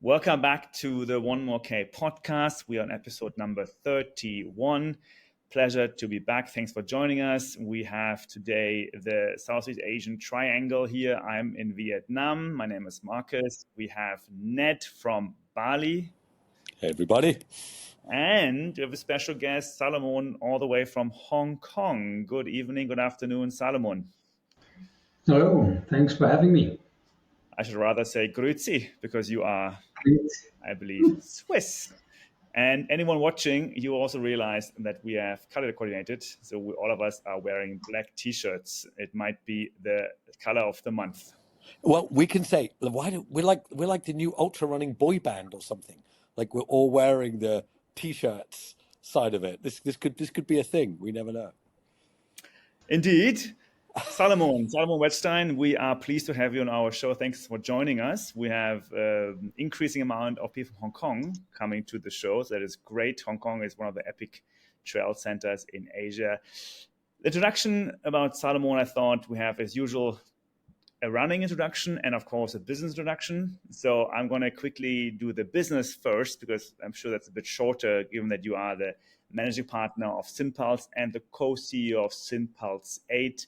Welcome back to the One More K podcast. We are on episode number 31. Pleasure to be back. Thanks for joining us. We have today the Southeast Asian Triangle here. I'm in Vietnam. My name is Marcus. We have Ned from Bali. Hey, everybody. And we have a special guest, Salomon, all the way from Hong Kong. Good evening, good afternoon, Salomon. Hello, thanks for having me. I should rather say grüezi, because you are, I believe, Swiss. And anyone watching, you also realize that we have color coordinated. So all of us are wearing black T-shirts. It might be the color of the month. Well, we can say, we're like the new ultra running boy band or something. Like we're all wearing the T-shirts side of it. This could be a thing. We never know. Indeed. Salomon Wettstein, we are pleased to have you on our show. Thanks for joining us. We have an increasing amount of people from Hong Kong coming to the show. So that is great. Hong Kong is one of the epic trail centers in Asia. The introduction about Salomon, I thought we have, as usual, a running introduction and, of course, a business introduction. So I'm going to quickly do the business first, because I'm sure that's a bit shorter, given that you are the managing partner of Synpulse and the co-CEO of Synpulse 8.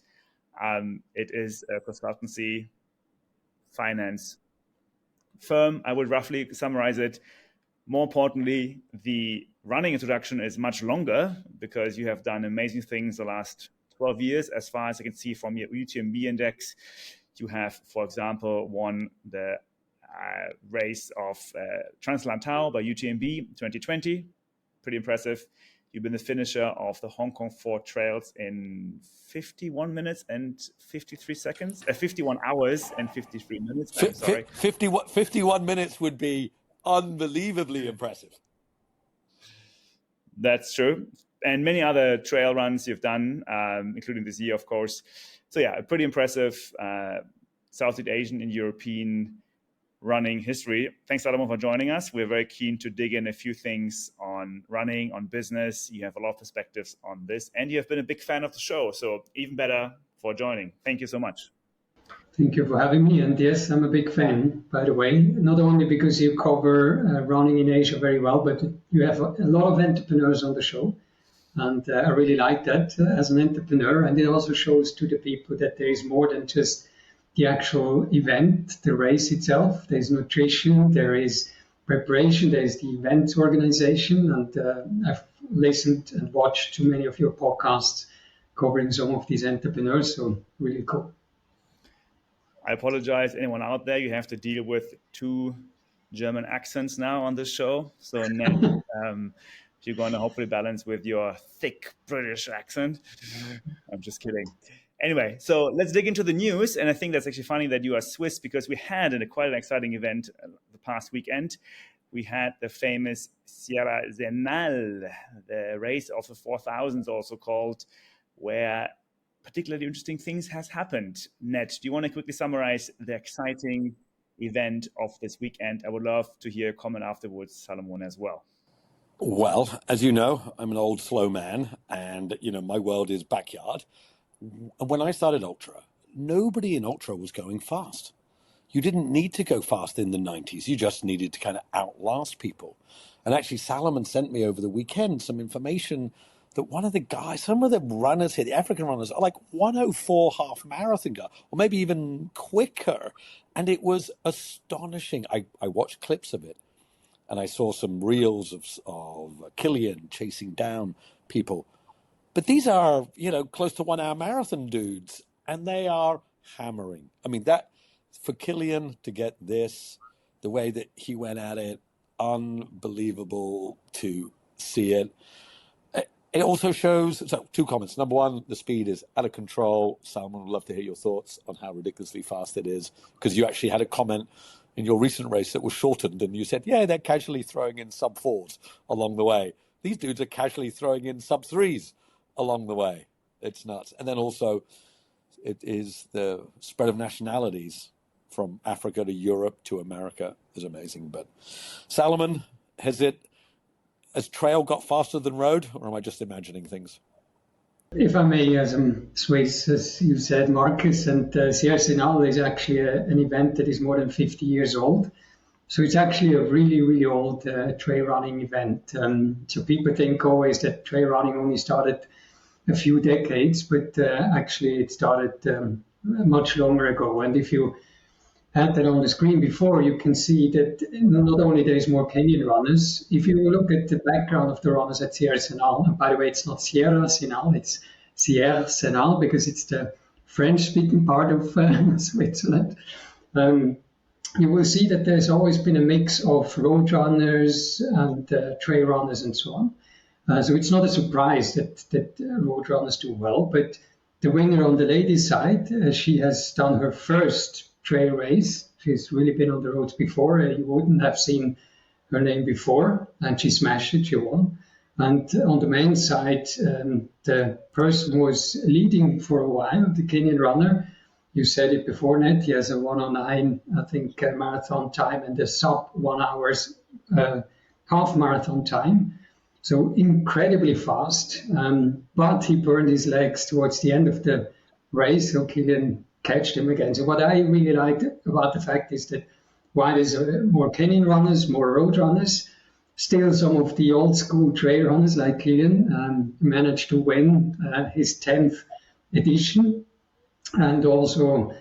It is a consultancy finance firm. I would roughly summarize it. More importantly, the running introduction is much longer because you have done amazing things the last 12 years. As far as I can see from your UTMB index, you have, for example, won the race of Lantau by UTMB 2020. Pretty impressive. You've been the finisher of the Hong Kong 4 trails in 51 minutes and 53 seconds. 51 hours and 53 minutes. I'm sorry. 51 minutes would be unbelievably impressive. That's true. And many other trail runs you've done, including this year, of course. So yeah, a pretty impressive Southeast Asian and European running history. Thanks, Salomon, for joining us. We're very keen to dig in a few things on running, on business. You have a lot of perspectives on this, and you have been a big fan of the show, so even better for joining. Thank you so much. Thank you for having me. And yes, I'm a big fan, by the way, not only because you cover running in Asia very well, but you have a lot of entrepreneurs on the show. And I really like that as an entrepreneur. And it also shows to the people that there is more than just the actual event, the race itself. There's nutrition, there is preparation, there's the event organization. And I've listened and watched too many of your podcasts covering some of these entrepreneurs. So really cool. I apologize, anyone out there, you have to deal with 2 German accents now on this show. So Ned, you're going to hopefully balance with your thick British accent. I'm just kidding. Anyway, so let's dig into the news. And I think that's actually funny that you are Swiss, because we had quite an exciting event the past weekend. We had the famous Sierra Zenal, the race of the 4,000s also called, where particularly interesting things has happened. Ned, do you want to quickly summarize the exciting event of this weekend? I would love to hear a comment afterwards, Salomon, as well. Well, as you know, I'm an old slow man, and my world is backyard. When I started ultra, nobody in ultra was going fast. You didn't need to go fast in the 90s. You just needed to kind of outlast people. And actually, Salomon sent me over the weekend some information that one of the guys, some of the runners here, the African runners, are like 104 half marathon guy, or maybe even quicker. And it was astonishing. I watched clips of it, and I saw some reels of Killian chasing down people. But these are, close to 1 hour marathon dudes, and they are hammering. I mean, that for Killian to get this, the way that he went at it, unbelievable to see it. It also shows, so 2 comments. Number 1, the speed is out of control. Salomon, would love to hear your thoughts on how ridiculously fast it is, because you actually had a comment in your recent race that was shortened, and you said, yeah, they're casually throwing in sub 4s along the way. These dudes are casually throwing in sub 3s along the way. It's nuts. And then also, it is the spread of nationalities from Africa to Europe to America is amazing. But Salomon, has trail got faster than road, or am I just imagining things? If I may, as I'm Swiss, as you said, Marcus, and Sierra Zenal is actually an event that is more than 50 years old. So it's actually a really, really old trail running event. So people think always that trail running only started a few decades, but actually it started much longer ago. And if you had that on the screen before, you can see that not only there is more Kenyan runners, if you look at the background of the runners at Sierra Senal, and by the way, it's not Sierra Senal, it's Sierra Senal because it's the French-speaking part of Switzerland. You will see that there's always been a mix of road runners and trail runners and so on. So it's not a surprise that road runners do well, but the winner on the ladies' side, she has done her first trail race. She's really been on the roads before. You wouldn't have seen her name before, and she smashed it. She won. And on the men's side, the person who was leading for a while, the Kenyan runner, you said it before, Ned, he has a 1:09, I think, marathon time and a sub 1 hours half marathon time. So incredibly fast, but he burned his legs towards the end of the race, so Kilian catched him again. So what I really liked about the fact is that while there's more Kenyan runners, more road runners, still some of the old school trail runners like Kilian managed to win his 10th edition, and also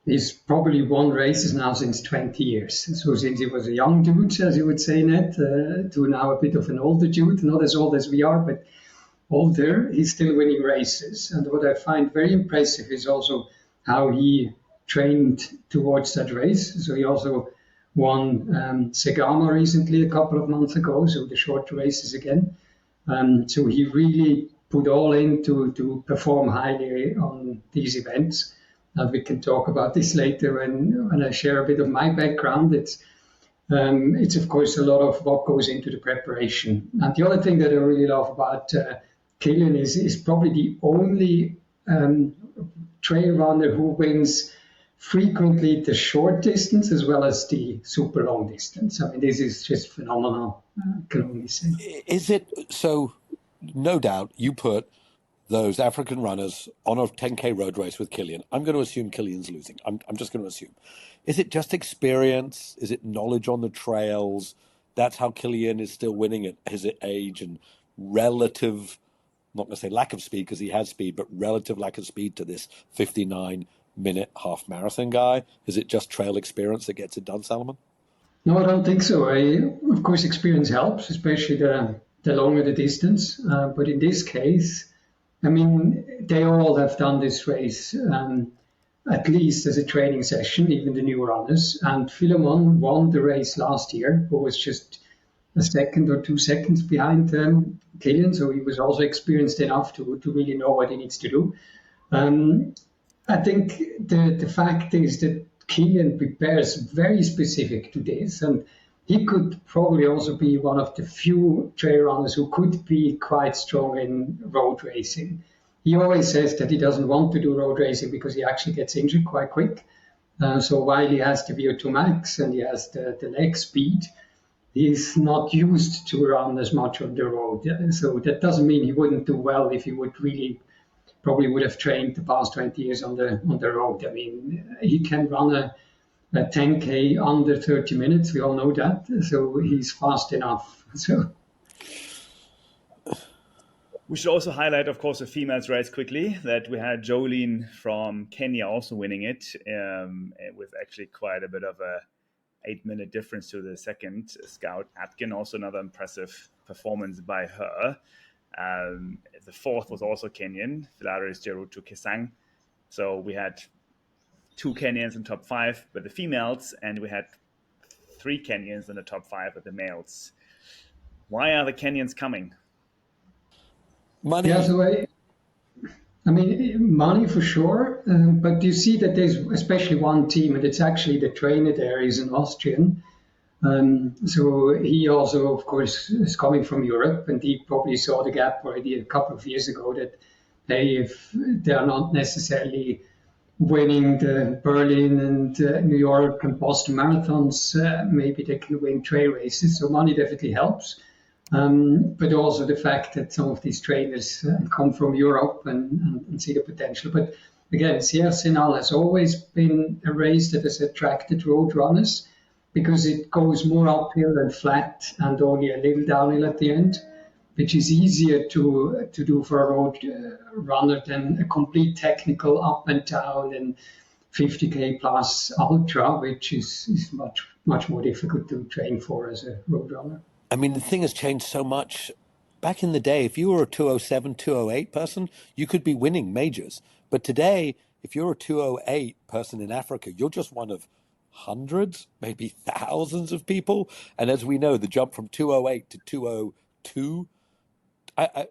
he's probably won races now since 20 years. So since he was a young dude, as you would say, Ned, to now a bit of an older dude, not as old as we are, but older, he's still winning races. And what I find very impressive is also how he trained towards that race. So he also won Segama recently, a couple of months ago, so the short races again. So he really put all in to perform highly on these events. And we can talk about this later when I share a bit of my background. It's of course a lot of what goes into the preparation. And the other thing that I really love about Kilian is probably the only trail runner who wins frequently the short distance as well as the super long distance. I mean, this is just phenomenal, I can only say. Is it so? No doubt you put those African runners on a 10K road race with Kilian. I'm going to assume Kilian's losing. I'm just going to assume. Is it just experience? Is it knowledge on the trails? That's how Kilian is still winning at his age, and relative, I'm not going to say lack of speed because he has speed, but relative lack of speed to this 59-minute half marathon guy. Is it just trail experience that gets it done, Salomon? No, I don't think so. Of course, experience helps, especially the longer the distance. But in this case, I mean, they all have done this race at least as a training session, even the new runners. And Philemon won the race last year, who was just a second or 2 seconds behind Kilian. So he was also experienced enough to really know what he needs to do. I think the fact is that Kilian prepares very specific to this, and he could probably also be one of the few trail runners who could be quite strong in road racing. He always says that he doesn't want to do road racing because he actually gets injured quite quick. So while he has the VO2 max and he has the leg speed, he's not used to run as much on the road. So that doesn't mean he wouldn't do well if he would really probably would have trained the past 20 years on the road. I mean, he can run a 10K under 30 minutes. We all know that. So he's fast enough. So we should also highlight, of course, the females race quickly, that we had Jolene from Kenya also winning it with actually quite a bit of a 8-minute difference to the second scout, Atkin. Also another impressive performance by her. The fourth was also Kenyan, Philaris Jerutu Kesang. So we had 2 Kenyans in top 5 with the females, and we had 3 Kenyans in the top 5 with the males. Why are the Kenyans coming? Money. Yeah, so I mean, money for sure, but you see that there's especially one team, and it's actually the trainer there is an Austrian. So he also, of course, is coming from Europe, and he probably saw the gap already a couple of years ago that, hey, if they are not necessarily winning the Berlin and New York and Boston marathons, maybe they can win trail races. So money definitely helps. But also the fact that some of these trainers come from Europe and see the potential. But again, Sierra Senal has always been a race that has attracted road runners because it goes more uphill than flat and only a little downhill at the end, which is easier to do for a road runner than a complete technical up and down and 50k plus ultra, which is much more difficult to train for as a road runner. I mean, the thing has changed so much. Back in the day, if you were a 207, 208 person, you could be winning majors. But today, if you're a 208 person in Africa, you're just one of hundreds, maybe thousands of people. And as we know, the jump from 208 to 202, I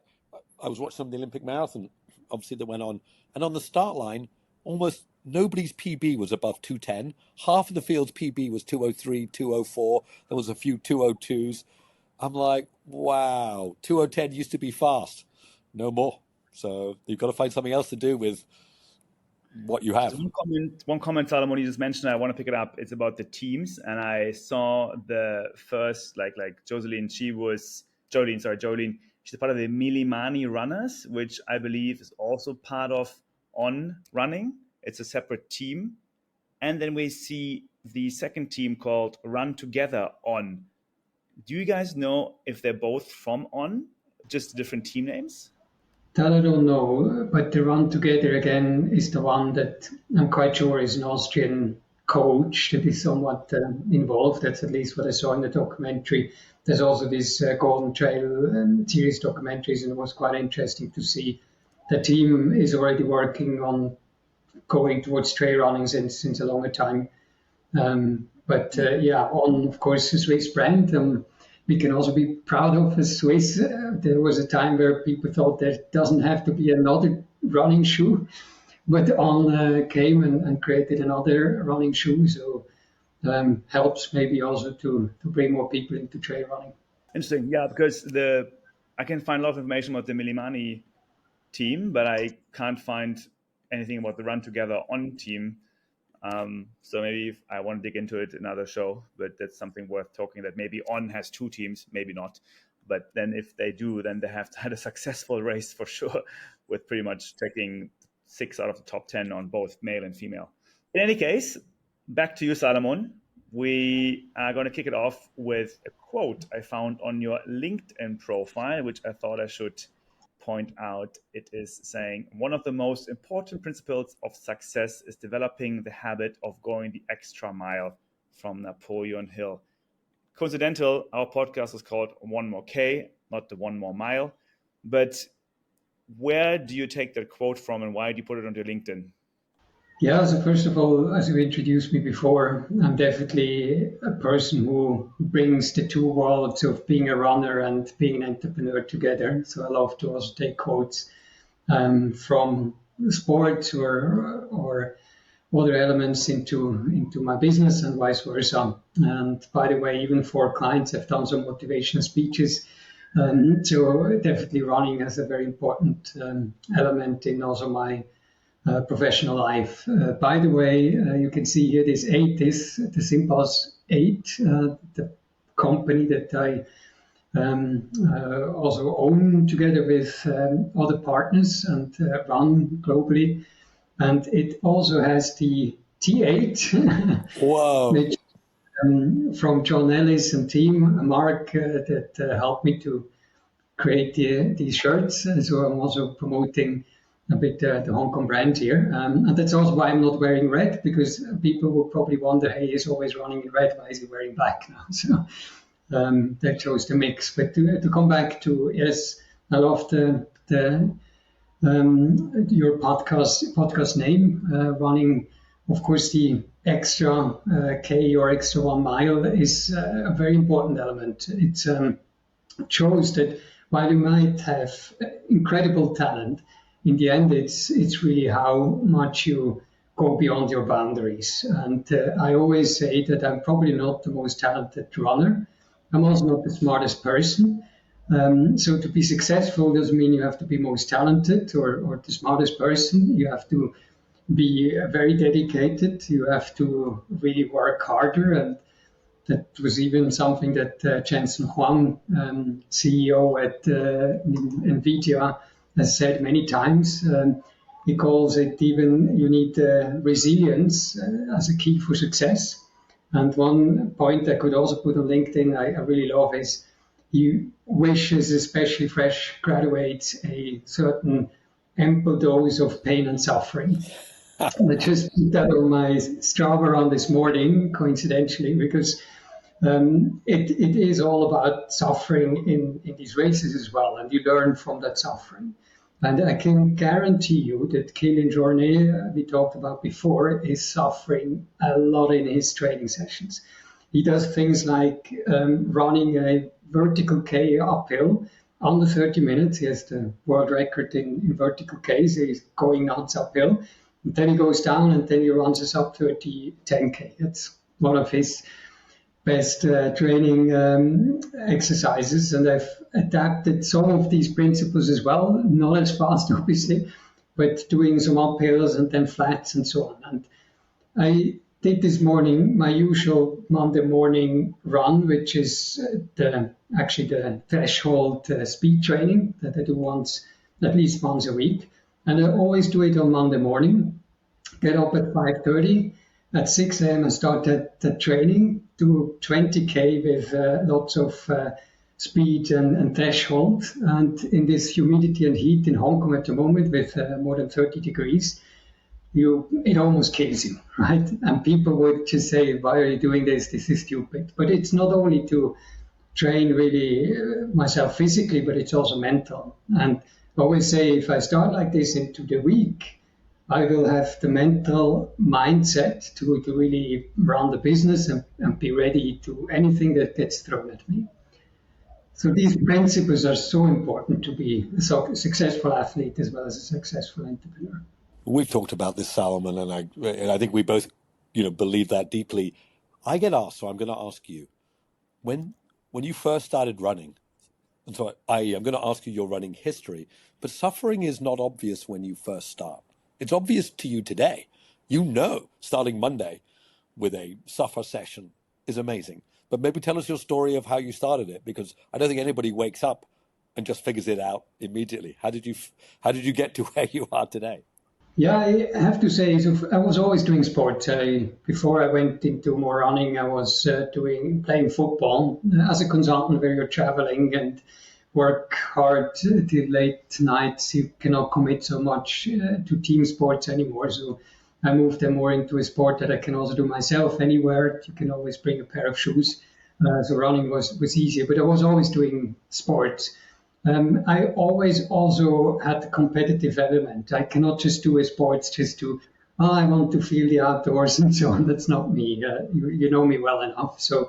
was watching some of the Olympic marathon, obviously, that went on. And on the start line, almost nobody's PB was above 210. Half of the field's PB was 203, 204. There was a few 202s. I'm like, wow, 2010 used to be fast. No more. So you've got to find something else to do with what you have. One comment, Salomon, you just mentioned, I want to pick it up. It's about the teams. And I saw the first, like Jolene, she's part of the Milimani runners, which I believe is also part of On Running. It's a separate team. And then we see the second team called Run Together On. Do you guys know if they're both from On, just different team names? That I don't know, but the Run Together again is the one that I'm quite sure is an Austrian coach that is somewhat involved. That's at least what I saw in the documentary. There's also this Golden Trail series documentaries, and it was quite interesting to see. The team is already working on going towards trail running since a longer time. But On, of course, a Swiss brand. We can also be proud of as Swiss. There was a time where people thought there doesn't have to be another running shoe, but On came and created another running shoe. So helps maybe also to bring more people into trail running. Interesting, yeah, because I can find a lot of information about the Milimani team, but I can't find anything about the Run Together On team. So maybe if I want to dig into it, another show, but that's something worth talking, that maybe On has two teams, maybe not. But then if they do, then they have had a successful race for sure, with pretty much taking 6 out of the top 10 on both male and female. In any case, back to you, Salomon. We are going to kick it off with a quote I found on your LinkedIn profile, which I thought I should point out. It is saying, one of the most important principles of success is developing the habit of going the extra mile, from Napoleon Hill. Coincidental, our podcast is called One More K, not the One More Mile. But where do you take that quote from, and why do you put it on your LinkedIn? Yeah, so first of all, as you introduced me before, I'm definitely a person who brings the two worlds of being a runner and being an entrepreneur together. So I love to also take quotes from sports or other elements into my business and vice versa. And by the way, even for clients, I've done some motivational speeches. So definitely running as a very important element in also my professional life. By the way, you can see here this 8 is the Simpulse 8, the company that I also own together with other partners and run globally. And it also has the T8, Whoa. which from John Ellis and team, Mark, that helped me to create these shirts. So I'm also promoting a bit the Hong Kong brand here. And that's also why I'm not wearing red, because people will probably wonder, hey, he's always running in red, why is he wearing black now? So that shows the mix. But to come back to, yes, I love your podcast name, running. Of course, the extra K or extra 1 mile is a very important element. It shows that while you might have incredible talent, in the end, it's really how much you go beyond your boundaries. And I always say that I'm probably not the most talented runner. I'm also not the smartest person. So to be successful doesn't mean you have to be most talented or the smartest person. You have to be very dedicated. You have to really work harder. And that was even something that Jensen Huang, CEO at NVIDIA, has said many times. He calls it even, you need resilience as a key for success. And one point I could also put on LinkedIn I really love is he wishes especially fresh graduates a certain ample dose of pain and suffering. I just put that on my Strava run this morning, coincidentally, because it is all about suffering in these races as well, and you learn from that suffering. And I can guarantee you that Kylian Jornet, we talked about before, is suffering a lot in his training sessions. He does things like running a vertical K uphill under 30 minutes. He has the world record in vertical Ks. He's going nuts uphill. And then he goes down and then he runs a sub 30 10K. That's one of his best training exercises, and I've adapted some of these principles as well, not as fast obviously, but doing some uphills and then flats and so on. And I did this morning my usual Monday morning run, which is actually the threshold speed training that I do at least once a week, and I always do it on Monday morning. Get up at 5:30. At 6 a.m. I start that training, do 20K with lots of speed and threshold. And in this humidity and heat in Hong Kong at the moment with more than 30 degrees, it almost kills you, right? And people would just say, why are you doing this? This is stupid. But it's not only to train really myself physically, but it's also mental. And I always say, if I start like this into the week, I will have the mental mindset to really run the business and be ready to anything that gets thrown at me. So these principles are so important to be a successful athlete as well as a successful entrepreneur. We've talked about this, Salomon, and I think we both, believe that deeply. I get asked, so I'm going to ask you, when you first started running, and so I'm going to ask you your running history, but suffering is not obvious when you first start. It's obvious to you today. Starting Monday with a suffer session is amazing. But maybe tell us your story of how you started it, because I don't think anybody wakes up and just figures it out immediately. How did you get to where you are today? Yeah, I have to say, I was always doing sports. Before I went into more running, I was playing football as a consultant, where you're traveling and work hard till late nights. You cannot commit so much to team sports anymore. So I moved them more into a sport that I can also do myself anywhere. You can always bring a pair of shoes. So running was easier, but I was always doing sports. I always also had the competitive element. I cannot just do a sports just to, I want to feel the outdoors and so on. That's not me. You know me well enough. So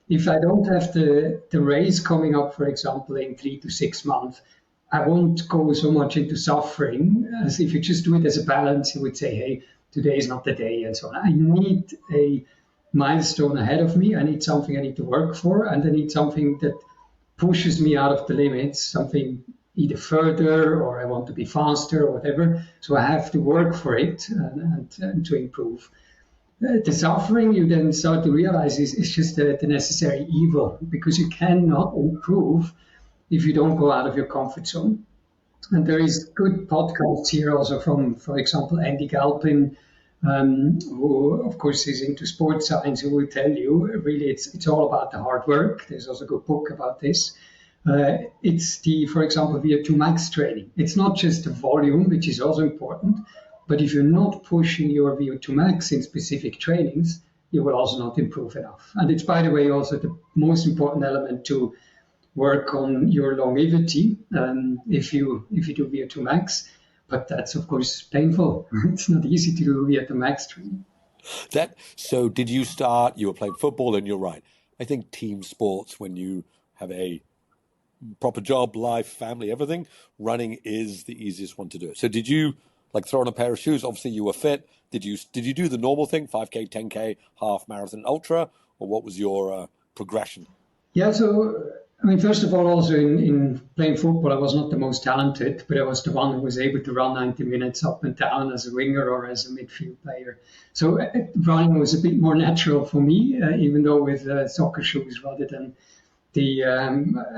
if I don't have the race coming up, for example, in 3 to 6 months, I won't go so much into suffering as if you just do it as a balance. You would say, hey, today is not the day and so on. I need a milestone ahead of me. I need something I need to work for, and I need something that pushes me out of the limits, something either further or I want to be faster or whatever. So I have to work for it and to improve. The suffering you then start to realize is just the necessary evil, because you cannot improve if you don't go out of your comfort zone. And there is good podcasts here also from, for example, Andy Galpin, who of course is into sports science, who will tell you really it's all about the hard work. There's also a good book about this. It's for example, VO2 max training. It's not just the volume, which is also important, but if you're not pushing your VO2 max in specific trainings, you will also not improve enough. And it's, by the way, also the most important element to work on your longevity if you do VO2 max. But that's, of course, painful. It's not easy to do VO2 max training. So did you start, you were playing football, and you're right. I think team sports, when you have a proper job, life, family, everything, running is the easiest one to do. So did you throw on a pair of shoes? Obviously you were fit. Did you do the normal thing, 5K, 10K, half marathon, ultra, or what was your progression? Yeah, so I mean, first of all, also in playing football, I was not the most talented, but I was the one who was able to run 90 minutes up and down as a winger or as a midfield player. So running was a bit more natural for me, even though with soccer shoes rather than the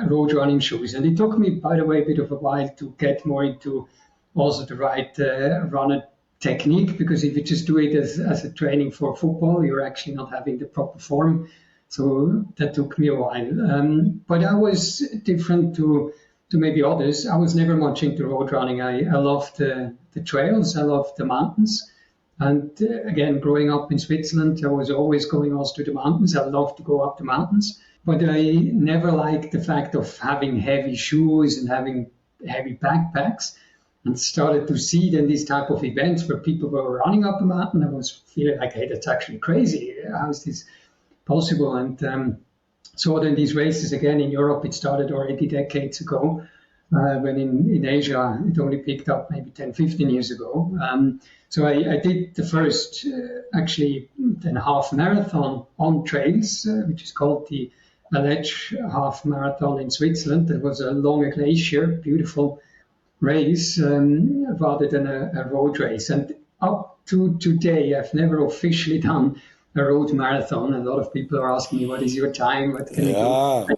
road running shoes. And it took me, by the way, a bit of a while to get more into also the right runner technique, because if you just do it as a training for football, you're actually not having the proper form. So that took me a while. But I was different to maybe others. I was never much into road running. I loved the trails. I loved the mountains. And again, growing up in Switzerland, I was always going also to the mountains. I loved to go up the mountains. But I never liked the fact of having heavy shoes and having heavy backpacks. And started to see then these type of events where people were running up a mountain. I was feeling like, hey, that's actually crazy. How is this possible? And saw then these races again in Europe. It started already decades ago, when in Asia it only picked up maybe 10, 15 years ago. So I did the first actually then half marathon on trails, which is called the Aletsch half marathon in Switzerland. It was along a glacier, beautiful race, rather than a road race. And up to today, I've never officially done a road marathon. A lot of people are asking me, what is your time? What can I do?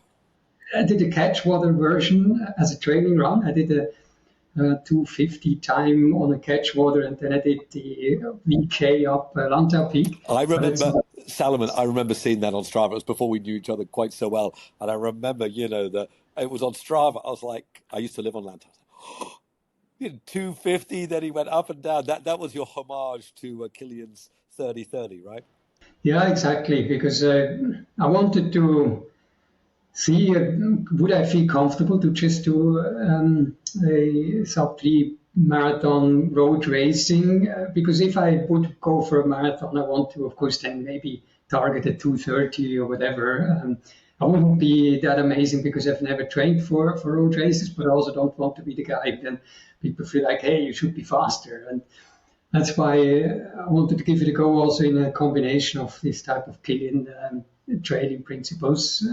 I did a catchwater version as a training run. I did a 2:50 time on a catchwater, and then I did the VK up Lantau peak. I remember, Salomon, I remember seeing that on Strava. It was before we knew each other quite so well. And I remember, that it was on Strava. I was like, I used to live on Lantau. 250, then he went up and down. That was your homage to Kilian's 30-30, right? Yeah, exactly. Because I wanted to see, would I feel comfortable to just do a sub-3 marathon road racing? Because if I would go for a marathon, I want to, of course, then maybe target a 2:30 or whatever. I wouldn't be that amazing because I've never trained for road races, but I also don't want to be the guy then people feel like, hey, you should be faster. And that's why I wanted to give it a go also in a combination of this type of Kilian training principles.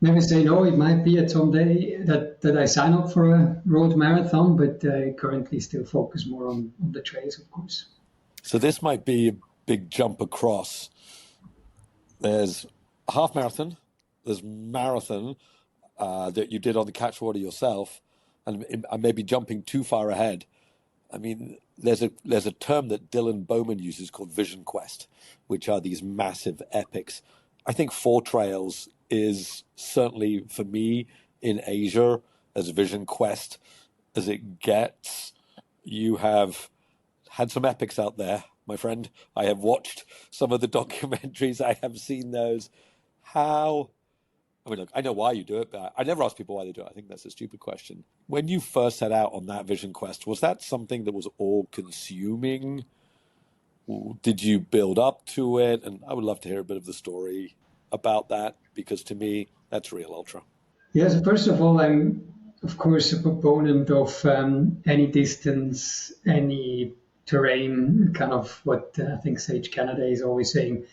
Never say no, it might be at some day that I sign up for a road marathon, but I currently still focus more on the trails, of course. So this might be a big jump across. There's a half marathon, there's marathon that you did on the catchwater yourself, and I may be jumping too far ahead. I mean, there's a term that Dylan Bowman uses called Vision Quest, which are these massive epics. I think 4 trails is certainly, for me, in Asia, as Vision Quest as it gets. You have had some epics out there, my friend. I have watched some of the documentaries. I have seen those. Look, I know why you do it, but I never ask people why they do it. I think that's a stupid question. When you first set out on that Vision Quest, was that something that was all-consuming? Did you build up to it? And I would love to hear a bit of the story about that, because to me, that's real ultra. Yes, first of all, I'm, of course, a proponent of any distance, any terrain, kind of what I think Sage Canada is always saying.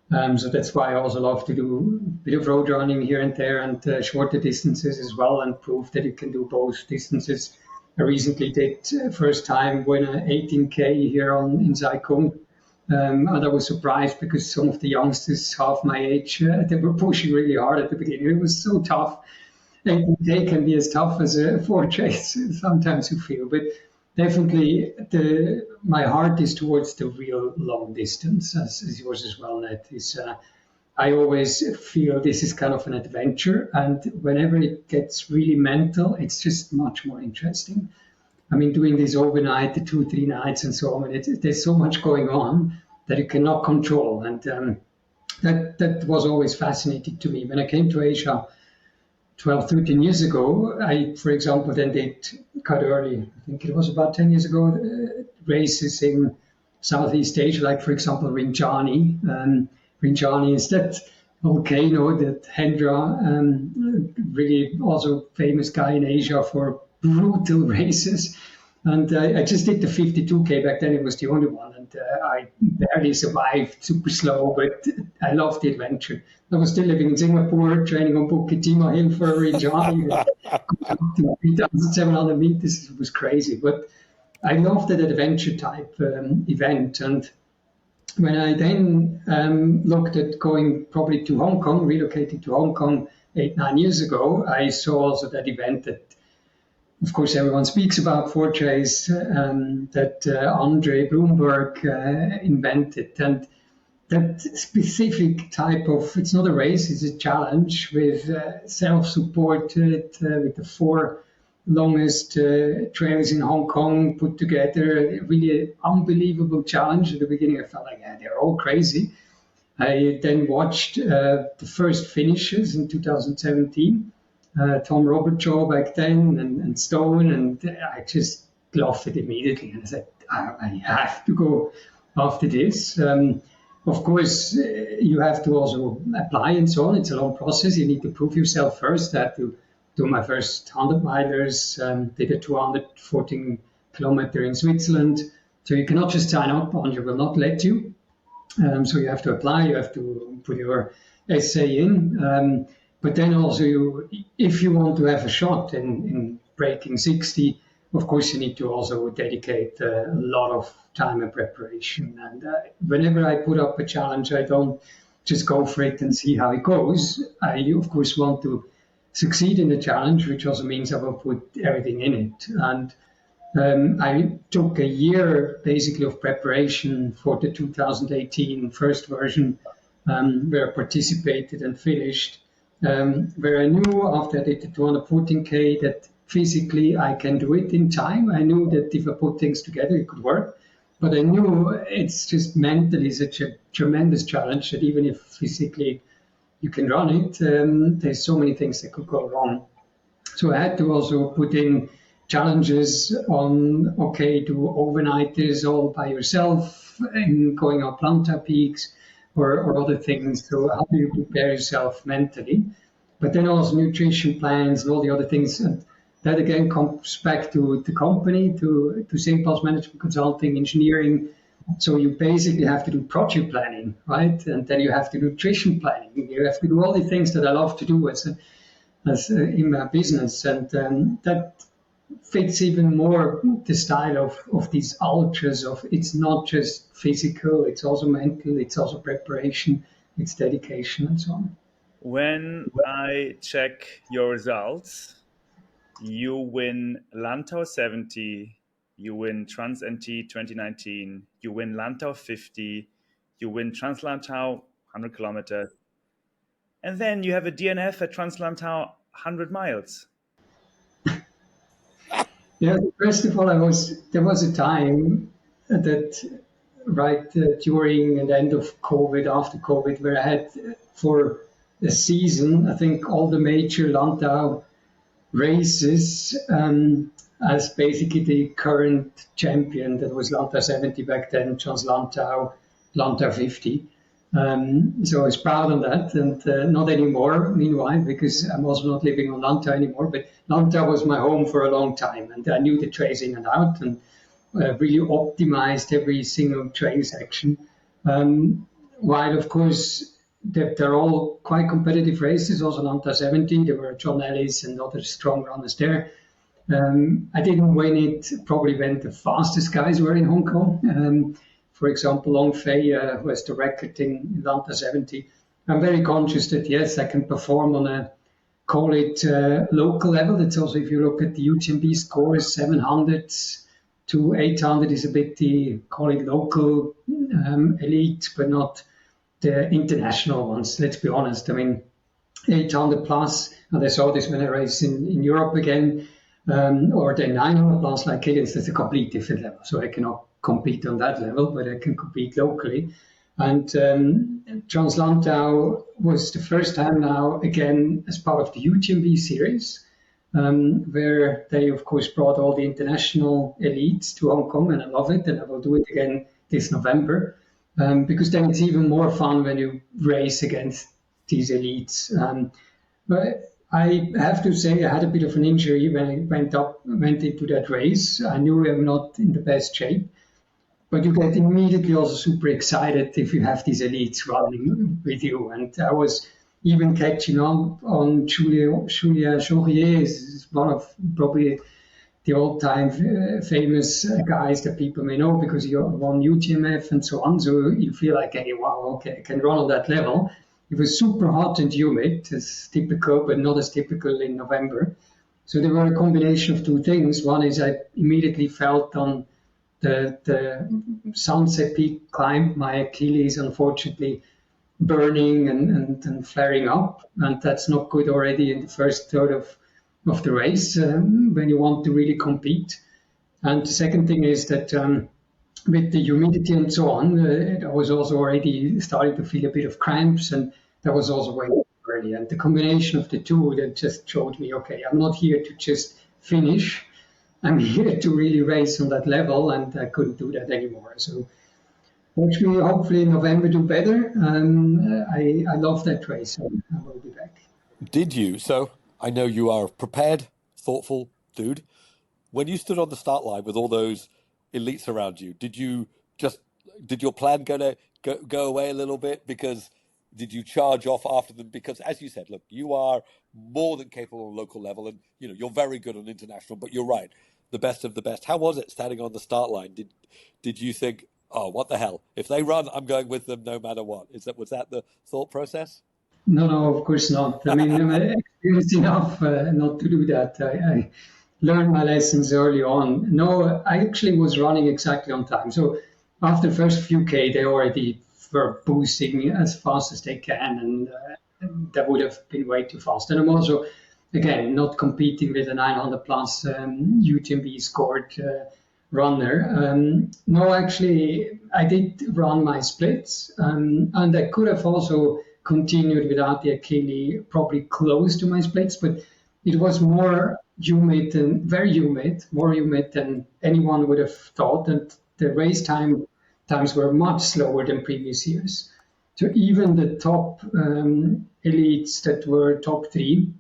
So that's why I also love to do a bit of road running here and there, and shorter distances as well, and prove that you can do both distances. I recently did first time win an 18K here in Saikung, and I was surprised because some of the youngsters half my age, they were pushing really hard at the beginning. It was so tough. 18K can be as tough as a 4K, sometimes you feel, but definitely my heart is towards the real long distance, as yours as well, Ned. I always feel this is kind of an adventure, and whenever it gets really mental, it's just much more interesting. I mean, doing this overnight, the 2-3 nights and so on, there's so much going on that you cannot control, and that was always fascinating to me. When I came to Asia 12, 13 years ago, I, for example, then did quite early, I think it was about 10 years ago, races in Southeast Asia, like, for example, Rinjani. Rinjani is that volcano that Hendra, really also famous guy in Asia for brutal races. And I just did the 52K. Back then it was the only one. And I barely survived, super slow, but I loved the adventure. I was still living in Singapore, training on Bukit Timah Hill for a Rinjani. 3,700 meters. It was crazy. But I loved that adventure type event. And when I then looked at going probably to Hong Kong, relocating to Hong Kong 8-9 years ago, I saw also that event that of course, everyone speaks about Fortrace that Andre Bloomberg invented. And that specific type of, it's not a race, it's a challenge with self-supported, with the 4 longest trails in Hong Kong put together. Really an unbelievable challenge. At the beginning, I felt like, yeah, they're all crazy. I then watched the first finishes in 2017, Tom Robertshaw back then and Stone, and I just loved it immediately. And I said, I have to go after this. Of course, you have to also apply and so on. It's a long process. You need to prove yourself first. I had to do my first 100 milers, did a 214 kilometer in Switzerland. So you cannot just sign up and you will not let you. So you have to apply, you have to put your essay in. But then also, if you want to have a shot in breaking 60, of course, you need to also dedicate a lot of time and preparation. And whenever I put up a challenge, I don't just go for it and see how it goes. I, of course, want to succeed in the challenge, which also means I will put everything in it. And I took a year basically of preparation for the 2018 first version, where I participated and finished, where I knew after I did the 214K that physically I can do it in time. I knew that if I put things together, it could work. But I knew it's just mentally such a tremendous challenge that even if physically you can run it, there's so many things that could go wrong. So I had to also put in challenges on, okay, do overnighters all by yourself and going up Lantau peaks or other things. So how do you prepare yourself mentally? But then also nutrition plans and all the other things. And that again comes back to the company, to St. Paul's Management Consulting, engineering. So you basically have to do project planning, right? And then you have to do nutrition planning. You have to do all the things that I love to do as in my business. And that fits even more the style of these ultras of it's not just physical, it's also mental, it's also preparation, it's dedication and so on. When I check your results, you win Lantau70, you win Trans-NT 2019, you win Lantau50, you win Trans-Lantau 100 kilometers, and then you have a DNF at Trans-Lantau 100 miles. Yeah, first of all, there was a time that right during and end of COVID, after COVID, where I had for a season, I think all the major Lantau races as basically the current champion. That was Lantau70 back then, Trans-Lantau, Lantau50. So I was proud of that, and not anymore, meanwhile, because I'm also not living on Lantau anymore, but Lantau was my home for a long time, and I knew the trails in and out, and really optimized every single trail section. While, of course, they're all quite competitive races, also Lantau70, there were John Ellis and other strong runners there. I didn't win it probably when the fastest guys were in Hong Kong. For example, Long Fei, who has the record in Lantau70. I'm very conscious that, yes, I can perform on a, call it local level. That's also, if you look at the UTMB scores, 700 to 800 is a bit the, call it local elite, but not the international ones. Let's be honest. I mean, 800 plus, and I saw this when I raced in Europe again, or the 900 plus like Higgins, that's a complete different level. So I cannot compete on that level, but I can compete locally. And Trans-Lantau was the first time now, again, as part of the UTMB series, where they, of course, brought all the international elites to Hong Kong, and I love it, and I will do it again this November, because then it's even more fun when you race against these elites. But I have to say I had a bit of an injury when I went into that race. I knew I'm not in the best shape. But you get immediately also super excited if you have these elites running with you. And I was even catching on Julia Chaurier, is one of probably the all-time famous guys that people may know because he won UTMF and so on. So you feel like, hey, wow, okay, I can run on that level. It was super hot and humid, as typical, but not as typical in November. So there were a combination of two things. One is I immediately felt on the sunset peak climb, my Achilles unfortunately burning and flaring up, and that's not good already in the first third of the race when you want to really compete. And the second thing is that with the humidity and so on, I was also already starting to feel a bit of cramps, and that was also way too early. And the combination of the two that just showed me, okay, I'm not here to just finish. I'm here to really race on that level, and I couldn't do that anymore. So watch me hopefully in November do better. I love that race, so I will be back. Did you? So I know you are a prepared, thoughtful dude. When you stood on the start line with all those elites around you, did your plan go away a little bit? Because did you charge off after them? Because as you said, look, you are more than capable on local level, and you're very good on international. But you're right, the best of the best. How was it standing on the start line? Did you think, oh, what the hell? If they run, I'm going with them no matter what. Was that the thought process? No, of course not. I mean, I'm experienced enough not to do that. I learned my lessons early on. No, I actually was running exactly on time. So after the first few K, they already were boosting as fast as they can, and that would have been way too fast. And I'm also, again, not competing with a 900 plus UTMB scored runner. No, actually, I did run my splits, and I could have also continued without the Achilles, probably close to my splits, but it was more humid and very humid, more humid than anyone would have thought, and the race times were much slower than previous years. So even the top elites that were top three,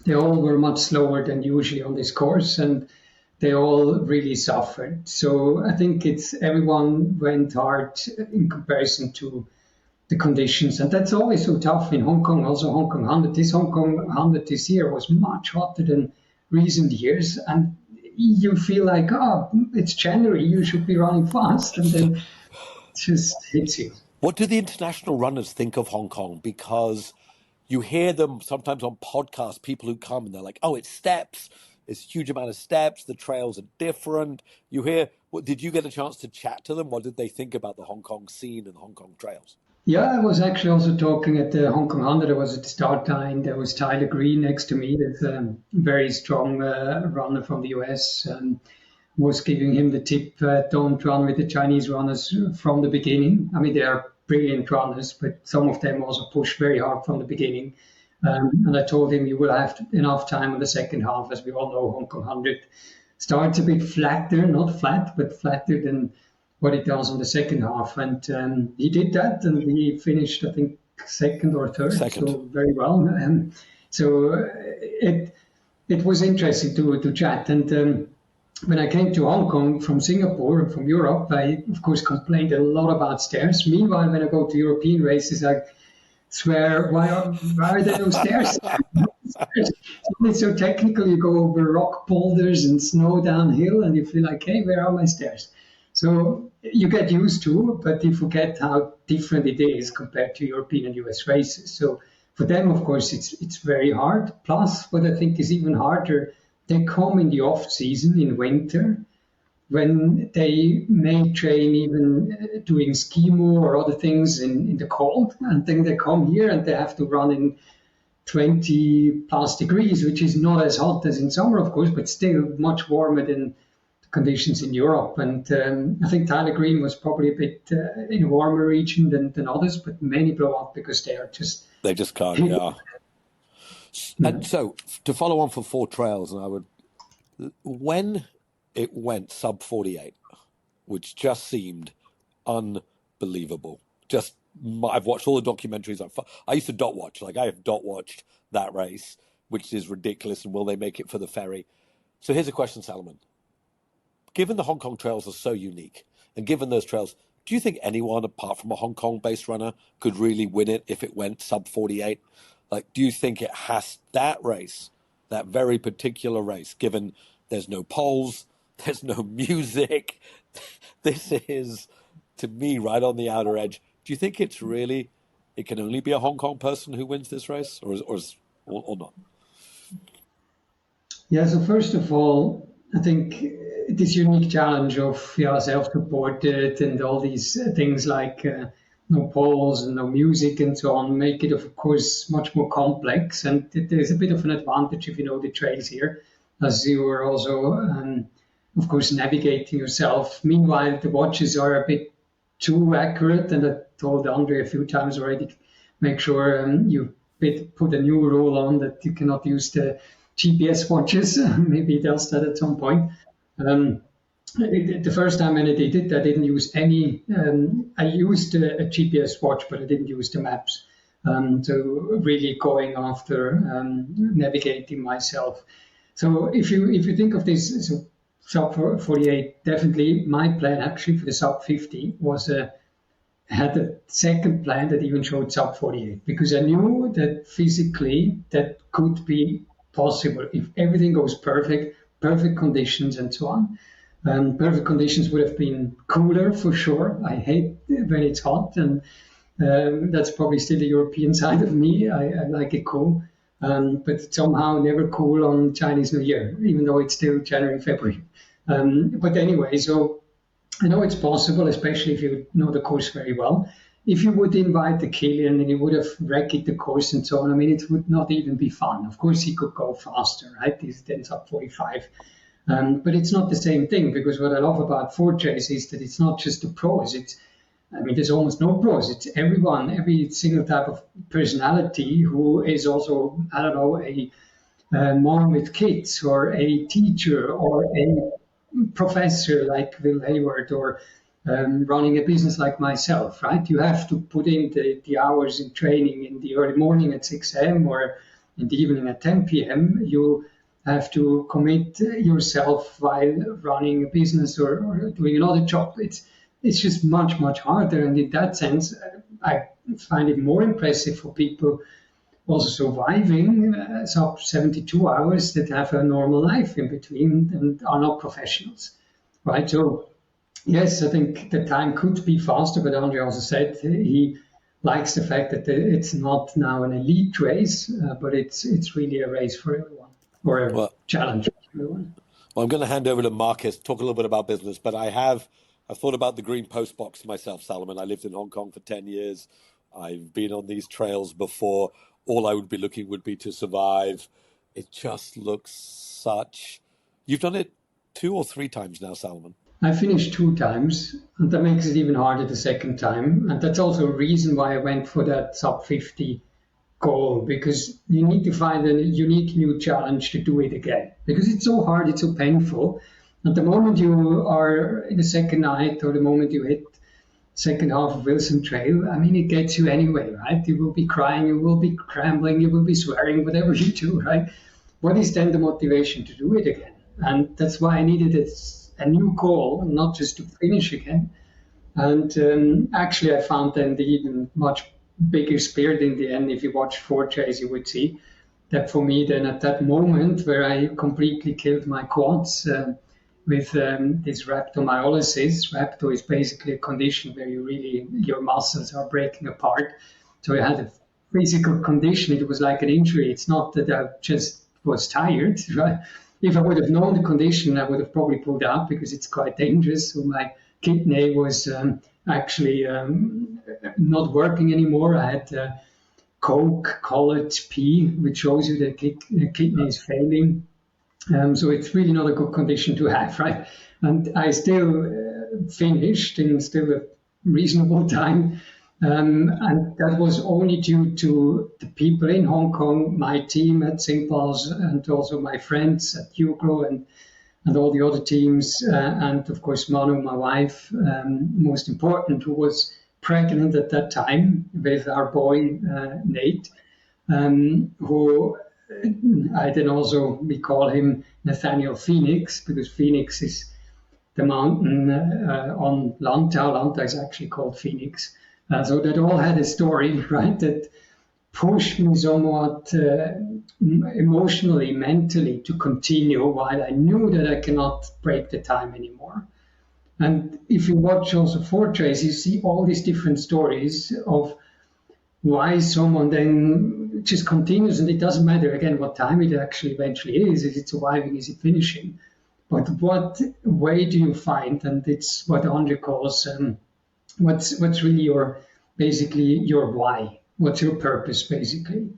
they all were much slower than usually on this course, and they all really suffered. So I think everyone went hard in comparison to the conditions, and that's always so tough in Hong Kong. Also, Hong Kong 100. This Hong Kong 100 this year was much hotter than recent years, and you feel like, oh, it's January, you should be running fast, and then it just hits you. What do the international runners think of Hong Kong? Because you hear them sometimes on podcasts, people who come and they're like, oh, it's steps. It's a huge amount of steps. The trails are different. Did you get a chance to chat to them? What did they think about the Hong Kong scene and the Hong Kong trails? Yeah, I was actually also talking at the Hong Kong 100. I was at the start line. There was Tyler Green next to me. That's a very strong runner from the US. Was giving him the tip, don't run with the Chinese runners from the beginning. I mean, they are brilliant runners, but some of them also push very hard from the beginning. And I told him you will have enough time in the second half. As we all know, Hong Kong 100 starts a bit flatter, not flat, but flatter than what it does on the second half. And he did that, and he finished, I think, second or third. Second. So very well. So it was interesting to chat. And when I came to Hong Kong from Singapore and from Europe, I, of course, complained a lot about stairs. Meanwhile, when I go to European races, I swear, why are there no stairs? It's so technical. You go over rock boulders and snow downhill, and you feel like, hey, where are my stairs? So you get used to it, but you forget how different it is compared to European and US races. So for them, of course, it's very hard. Plus, what I think is even harder, they come in the off season in winter when they may train even doing skimo or other things in the cold, and then they come here and they have to run in 20 plus degrees, which is not as hot as in summer, of course, but still much warmer than the conditions in Europe. And I think Tyler Green was probably a bit in a warmer region than others, but many blow up because they just can't. Yeah. And so to follow on for 4 trails, and when it went sub 48, which just seemed unbelievable. I've watched all the documentaries. I used to dot watch. Like, I have dot watched that race, which is ridiculous. And will they make it for the ferry? So here's a question, Salomon. Given the Hong Kong trails are so unique, and given those trails, do you think anyone apart from a Hong Kong-based runner could really win it if it went sub 48? Like, do you think it has that race, that very particular race, given there's no poles, there's no music, this is, to me, right on the outer edge. Do you think it can only be a Hong Kong person who wins this race, or not? Yeah, so first of all, I think this unique challenge of self-supported and all these things like no polls and no music and so on make it, of course, much more complex. And there's a bit of an advantage if you know the trails here, as you are also, of course, navigating yourself. Meanwhile, the watches are a bit too accurate, and I told Andre a few times already, make sure you put a new rule on that you cannot use the GPS watches. Maybe he does that at some point. The first time when I did it, I didn't use any. I used a GPS watch, but I didn't use the maps. So really going after navigating myself. So if you think of this, so sub 48, definitely my plan actually for the sub 50 was had a second plan that even showed sub 48 because I knew that physically that could be possible if everything goes perfect, perfect conditions and so on. Perfect conditions would have been cooler for sure. I hate when it's hot, and that's probably still the European side of me. I like it cool, but somehow never cool on Chinese New Year, even though it's still January, February. But anyway, so I know it's possible, especially if you know the course very well. If you would invite the Killian and you would have wrecked the course and so on, I mean, it would not even be fun. Of course, he could go faster, right? He's then sub 45. But it's not the same thing because what I love about 4Js is that it's not just the pros. I mean, there's almost no pros. It's everyone, every single type of personality who is also, I don't know, a mom with kids or a teacher or a professor like Will Hayward or running a business like myself, right? You have to put in the hours in training in the early morning at 6 a.m. or in the evening at 10 p.m. You have to commit yourself while running a business or doing another job. It's just much, much harder. And in that sense, I find it more impressive for people also surviving sub 72 hours that have a normal life in between and are not professionals, right? So, yes, I think the time could be faster, but Andre also said he likes the fact that it's not now an elite race, but it's really a race for everyone or a Well, challenge for everyone. Well, I'm going to hand over to Marcus, talk a little bit about business, but I've thought about the green post box myself, Salomon. I lived in Hong Kong for 10 years. I've been on these trails before. All I would be looking would be to survive. It just looks such... You've done it 2 or 3 times now, Salomon. I finished 2 times, and that makes it even harder the second time. And that's also a reason why I went for that sub 50 goal, because you need to find a unique new challenge to do it again. Because it's so hard, it's so painful. And the moment you are in the second night or the moment you hit second half of Wilson Trail, I mean, it gets you anyway, right? You will be crying, you will be crumbling, you will be swearing, whatever you do, right? What is then the motivation to do it again? And that's why I needed a new goal, not just to finish again. And actually, I found then the even much bigger spirit in the end. If you watch 4Js, you would see that for me, then at that moment where I completely killed my quads with this rhabdomyolysis. Rhabdo is basically a condition where your muscles are breaking apart. So I had a physical condition. It was like an injury. It's not that I just was tired, right? If I would have known the condition, I would have probably pulled out because it's quite dangerous. So my kidney was actually not working anymore. I had Coke, colored P, which shows you that the kidney is failing. So it's really not a good condition to have, right? And I still finished in still a reasonable time. And that was only due to the people in Hong Kong, my team at St. Paul's, and also my friends at Huglo and all the other teams. And of course, Manu, my wife, most important, who was pregnant at that time with our boy, Nate, who I then also, we call him Nathaniel Phoenix, because Phoenix is the mountain on Lantau. Lantau is actually called Phoenix. So that all had a story, right, that pushed me somewhat emotionally, mentally to continue while I knew that I cannot break the time anymore. And if you watch also 4Js, you see all these different stories of why someone then just continues, and it doesn't matter again what time it actually eventually is it surviving, is it finishing, but what way do you find, and it's what Andre calls what's really basically your why, what's your purpose basically.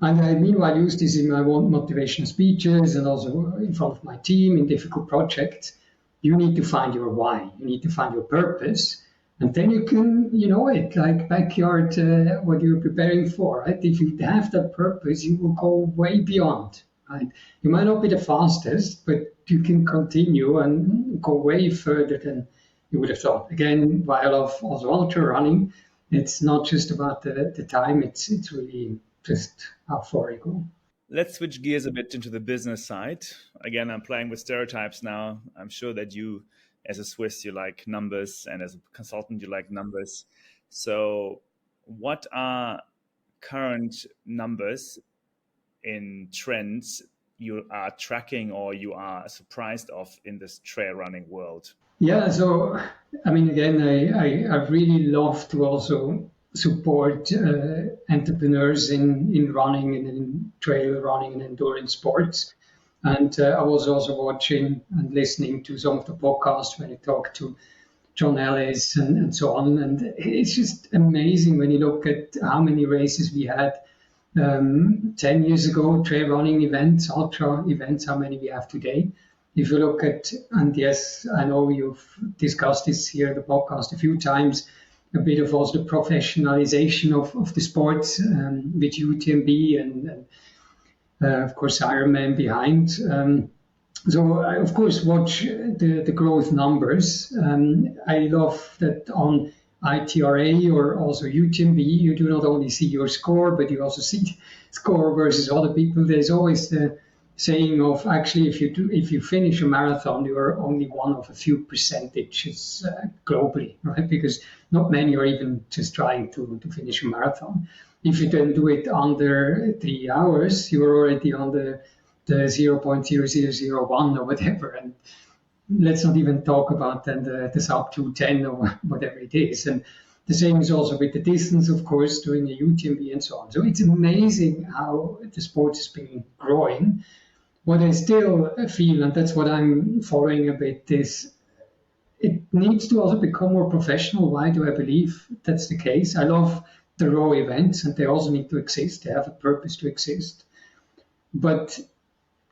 And I meanwhile use this in my own motivational speeches and also in front of my team in difficult projects. You need to find your why, you need to find your purpose. And then you can, it like backyard, what you're preparing for, right? If you have that purpose, you will go way beyond, right? You might not be the fastest, but you can continue and go way further than you would have thought. Again, why I love also ultra running, it's not just about the time, it's really just how far you go. Let's switch gears a bit into the business side. Again, I'm playing with stereotypes now. I'm sure that you, as a Swiss, you like numbers, and as a consultant, you like numbers. So what are current numbers in trends you are tracking or you are surprised of in this trail running world? Yeah, so I mean, again, I really love to also support entrepreneurs in running and in trail running and endurance sports. And I was also watching and listening to some of the podcasts when I talked to John Ellis and so on. And it's just amazing when you look at how many races we had 10 years ago, trail running events, ultra events, how many we have today. If you look at, and yes, I know you've discussed this here in the podcast a few times, a bit of also the professionalization of the sports with UTMB and of course Ironman behind. So I of course watch the growth numbers. I love that on ITRA or also UTMB, you do not only see your score, but you also see score versus other people. There's always the saying of actually if you finish a marathon, you are only one of a few percentages globally, right? Because not many are even just trying to finish a marathon. If you then do it under 3 hours, you're already on the 0.0001 or whatever. And let's not even talk about then the sub 210 or whatever it is. And the same is also with the distance, of course, doing a UTMB and so on. So it's amazing how the sport has been growing. What I still feel, and that's what I'm following a bit, is it needs to also become more professional. Why do I believe that's the case? I love the raw events, and they also need to exist. They have a purpose to exist. But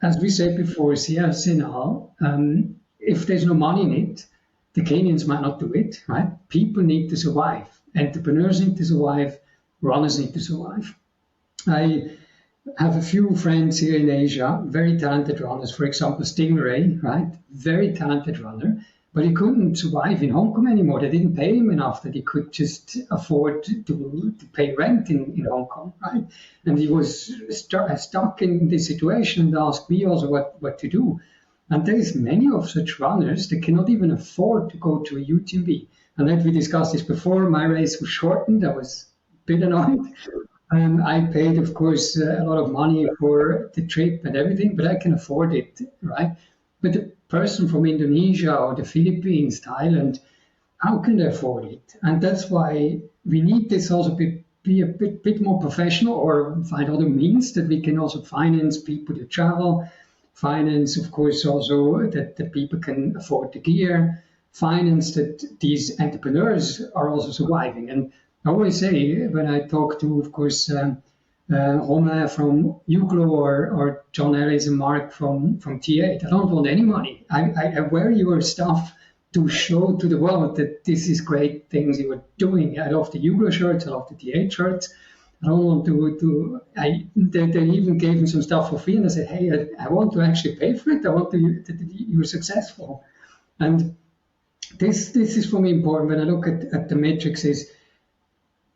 as we said before, if there's no money in it, the Kenyans might not do it, right? People need to survive. Entrepreneurs need to survive. Runners need to survive. I have a few friends here in Asia, very talented runners. For example, Stingray, right? Very talented runner, but he couldn't survive in Hong Kong anymore. They didn't pay him enough that he could just afford to pay rent in Hong Kong, right? And he was stuck in this situation and asked me also what to do. And there is many of such runners that cannot even afford to go to a UTMB. And then we discussed this before. My race was shortened. I was a bit annoyed. I paid, of course, a lot of money for the trip and everything, but I can afford it, right? But the person from Indonesia or the Philippines, Thailand, how can they afford it? And that's why we need this also be a bit more professional, or find other means that we can also finance people to travel, finance, of course, also that the people can afford the gear, finance that these entrepreneurs are also surviving. And I always say when I talk to, of course, Romain from Uglo or John Ellis and Mark from T8, I don't want any money. I wear your stuff to show to the world that this is great things you are doing. I love the Uglo shirts, I love the T8 shirts. I don't want they even gave me some stuff for free, and I said, hey, I want to actually pay for it. I want that you're successful. And this is for me important when I look at the metrics is,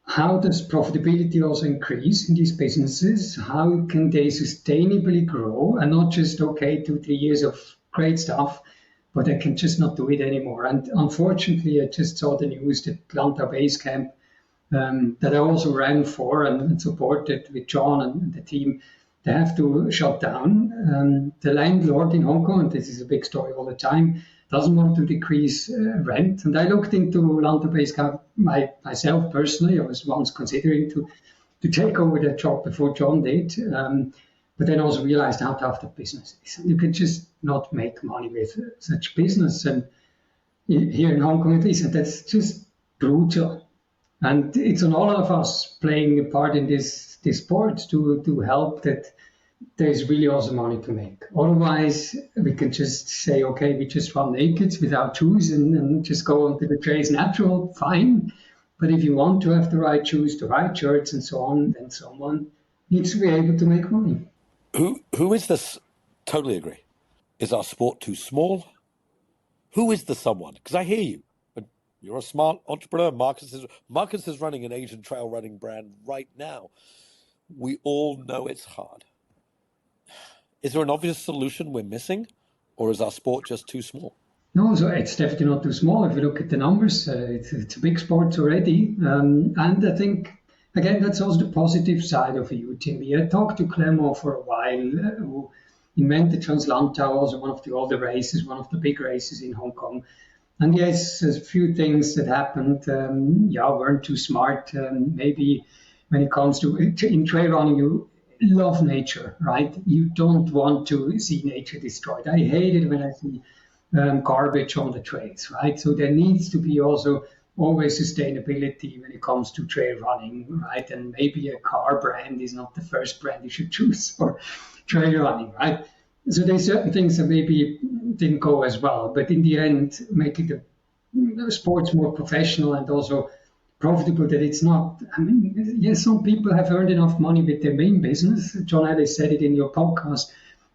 how does profitability also increase in these businesses? How can they sustainably grow and not just, 2-3 years of great stuff, but I can just not do it anymore. And unfortunately, I just saw the news that Lantau Base Camp, that I also ran for and supported with John and the team, they have to shut down. The landlord in Hong Kong, and this is a big story all the time, doesn't want to decrease rent. And I looked into Lantau Base Camp myself personally. I was once considering to to take over that job before John did. But then also realized how tough that business is. You can just not make money with such business. And here in Hong Kong, at least, that's just brutal. And it's on all of us playing a part in this sport to help that there's really also money to make. Otherwise, we can just say, okay, we just run naked without shoes and just go onto the trails natural, fine. But if you want to have the right shoes, the right shirts, and so on, then someone needs to be able to make money. Who is this? Totally agree. Is our sport too small? Who is the someone? Because I hear you. You're a smart entrepreneur. Marcus is running an Asian trail running brand right now. We all know it's hard. Is there an obvious solution we're missing, or is our sport just too small? No, so it's definitely not too small. If you look at the numbers, it's a big sport already. And I think, again, that's also the positive side of a UTMB. I talked to Clement for a while, who invented Lantau, also one of the older races, one of the big races in Hong Kong. And yes, there's a few things that happened, weren't too smart. Maybe when it comes to in trail running, you love nature, right? You don't want to see nature destroyed. I hate it when I see garbage on the trails, right? So there needs to be also always sustainability when it comes to trail running, right? And maybe a car brand is not the first brand you should choose for trail running, right? So there's certain things that maybe didn't go as well, but in the end, making the sports more professional and also profitable, that it's not, I mean, yes, some people have earned enough money with their main business. John Ellis said it in your podcast,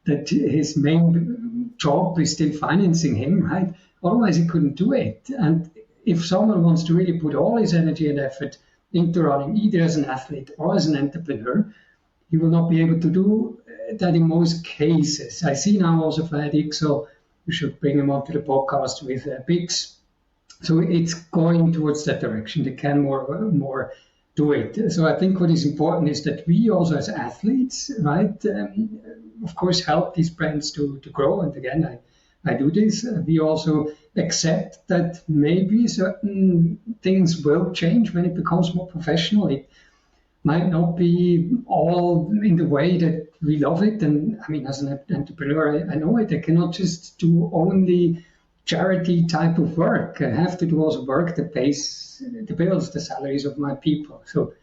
that his main job is still financing him, right? Otherwise, he couldn't do it. And if someone wants to really put all his energy and effort into running, either as an athlete or as an entrepreneur, he will not be able to do that in most cases. I see now also for Ixo, we should bring him onto the podcast with Bix. So it's going towards that direction. They can more do it. So I think what is important is that we also as athletes, right, of course, help these brands to grow. And again, I do this. We also accept that maybe certain things will change when it becomes more professional. It might not be all in the way that we love it. And I mean, as an entrepreneur, I know it. I cannot just do only charity type of work. I have to do also work that pays the bills, the salaries of my people. So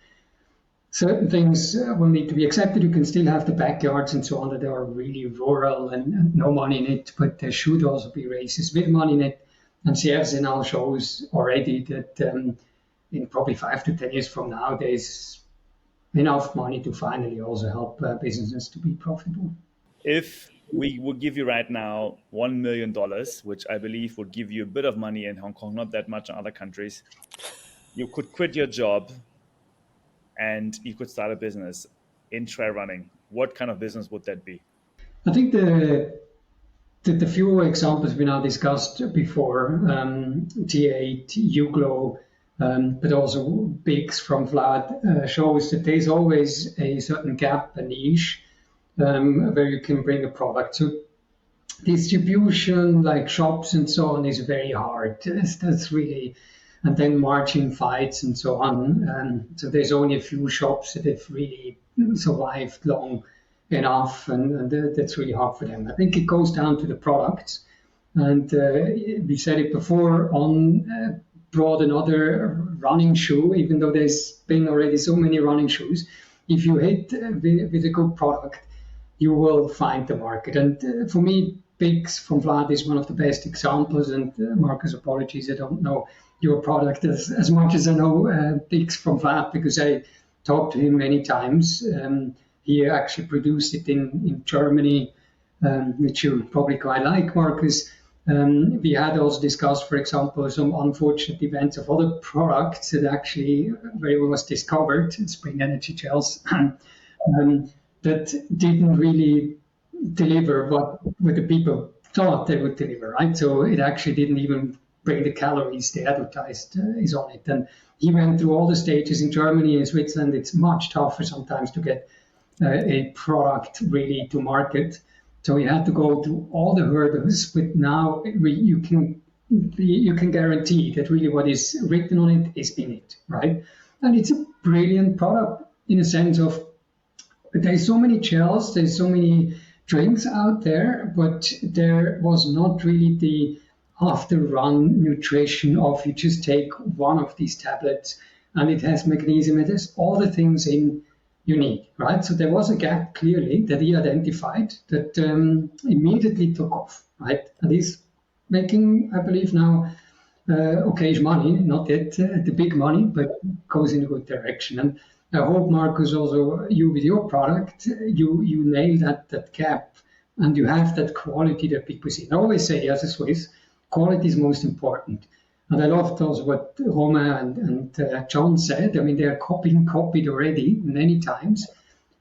certain things will need to be accepted. You can still have the backyards and so on that are really rural and no money in it, but there should also be races with money in it. And CFC now shows already that in probably 5 to 10 years from now, there's enough money to finally also help businesses to be profitable. If we would give you right now $1 million, which I believe would give you a bit of money in Hong Kong, not that much in other countries, you could quit your job and you could start a business in trail running. What kind of business would that be? I think the few examples we now discussed before, T8, Uglo, but also Bix from Vlad, shows that there's always a certain gap, a niche, where you can bring a product. So distribution, like shops and so on, is very hard. That's really, and then margin fights and so on. So there's only a few shops that have really survived long enough, and that's really hard for them. I think it goes down to the products. And we said it before, on brought another running shoe, even though there's been already so many running shoes. If you hit with a good product, you will find the market. And for me, Bix from Vlad is one of the best examples. And Marcus, apologies, I don't know your product as much as I know Bix from Vlad, because I talked to him many times. He actually produced it in Germany, which you probably quite like, Marcus. We had also discussed, for example, some unfortunate events of other products that actually where it was discovered, Spring Energy Gels, that didn't really deliver what the people thought they would deliver, right? So it actually didn't even bring the calories they advertised is on it. And he went through all the stages in Germany and Switzerland. It's much tougher sometimes to get a product really to market. So you had to go through all the hurdles, but now you can guarantee that really what is written on it is in it, right? And it's a brilliant product. in a sense of there's so many gels, there's so many drinks out there, but there was not really the after run nutrition of you just take one of these tablets and it has magnesium, it has all the things in you need, right? So there was a gap clearly that he identified that immediately took off, right? And he's making, I believe now, occasion money, not yet the big money, but goes in a good direction. And I hope, Marcus, also you with your product, you nail that gap and you have that quality that people see. I always say, as a Swiss, quality is most important. And I loved also what Romain and John said. I mean, they are copied already many times.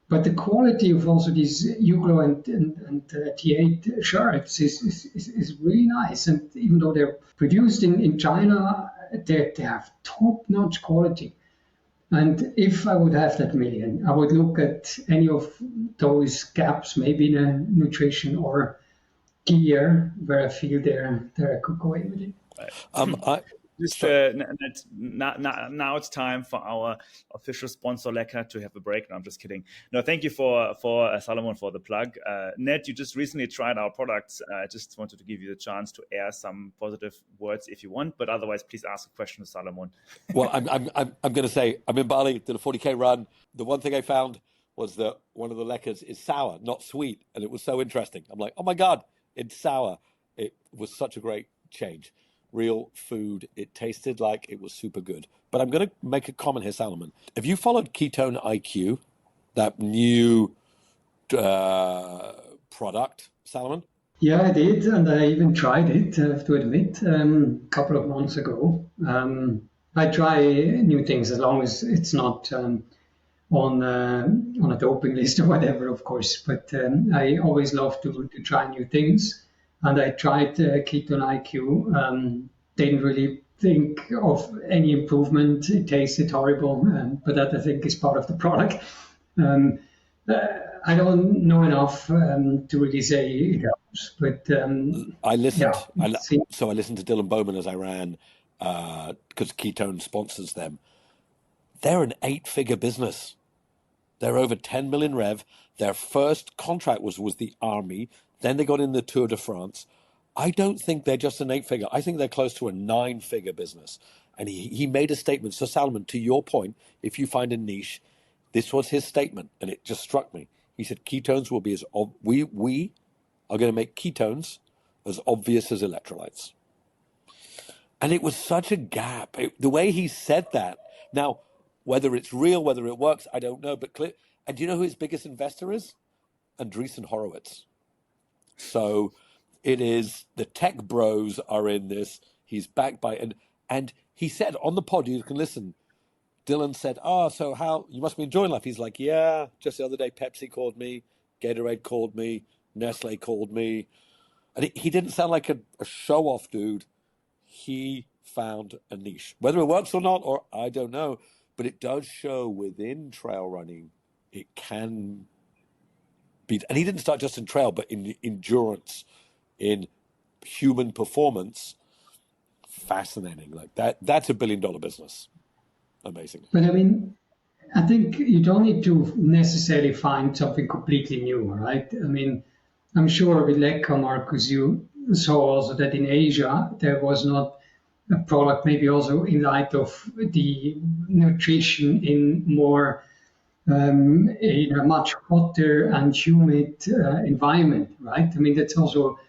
But the quality of also these Uglo and T8 shirts is really nice. And even though they're produced in China, they have top-notch quality. And if I would have that million, I would look at any of those gaps, maybe in a nutrition or gear, where I feel there I could go in with it. Just now it's time for our official sponsor Lecker to have a break. No, I'm just kidding. No, thank you for Salomon for the plug. Ned, you just recently tried our products. I just wanted to give you the chance to air some positive words if you want, but otherwise, please ask a question to Salomon. Well, I'm going to say I'm in Bali, did a 40K run. The one thing I found was that one of the Leckers is sour, not sweet, and it was so interesting. I'm like, oh my God, it's sour. It was such a great change. Real food. It tasted like it was super good. But I'm going to make a comment here, Salomon. Have you followed Ketone IQ, that new product, Salomon? Yeah, I did, and I even tried it, I have to admit, a couple of months ago. I try new things as long as it's not on a doping list or whatever, of course. But I always love to try new things. And I tried Ketone IQ. Didn't really think of any improvement. It tasted horrible, but that I think is part of the product. I don't know enough to really say it helps, but I listened. Yeah, So I listened to Dylan Bowman as I ran because Ketone sponsors them. They're an 8-figure business. They're over 10 million rev. Their first contract was the Army. Then they got in the Tour de France. I don't think they're just an 8-figure. I think they're close to a 9-figure business. And he made a statement. So Salomon, to your point, if you find a niche, this was his statement, and it just struck me. He said, ketones will be we are going to make ketones as obvious as electrolytes. And it was such a gap. The way he said that. Now, whether it's real, whether it works, I don't know. But and do you know who his biggest investor is? Andreessen Horowitz. So it is the tech bros are in this. He's backed by and he said on the pod, you can listen. Dylan said, so how you must be enjoying life. He's like, yeah, just the other day Pepsi called me, Gatorade called me, Nestle called me. And he didn't sound like a show-off dude. He found a niche. Whether it works or not, or I don't know, but it does show within trail running, it can be. And he didn't start just in trail, but in endurance, in human performance. Fascinating. Like that's $1 billion business. Amazing. But I mean, I think you don't need to necessarily find something completely new, right? I mean, I'm sure with Lecker, Marcus, you saw also that in Asia, there was not a product, maybe also in light of the nutrition in more, in a much hotter and humid environment, right? I mean, that's also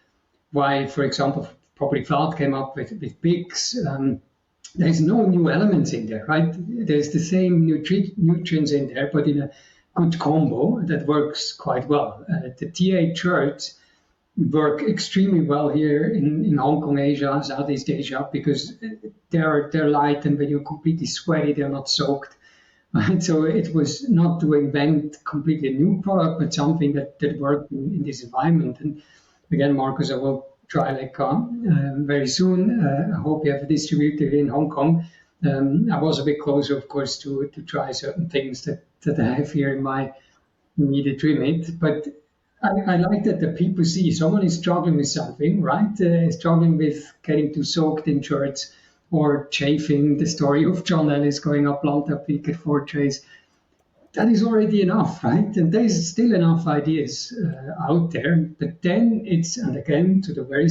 why, for example, probably Vlad came up with pigs. There's no new elements in there, right? There's the same nutrients in there, but in a good combo that works quite well. The T8 shirts work extremely well here in Hong Kong, Asia, Southeast Asia, because they're light, and when you're completely sweaty, they're not soaked. Right? So it was not to invent completely a new product, but something that worked in this environment. And again, Marcus, I will try Lecker very soon. I hope you have a distributor in Hong Kong. I was a bit closer, of course, to try certain things that I have here in my immediate remit. But I like that the people see someone is struggling with something, right? Struggling with getting too soaked in shirts or chafing the story of John Ellis going up Lantau Peak at 4 Chase. that is already enough, right? And there's still enough ideas out there. But then it's, and again, to the very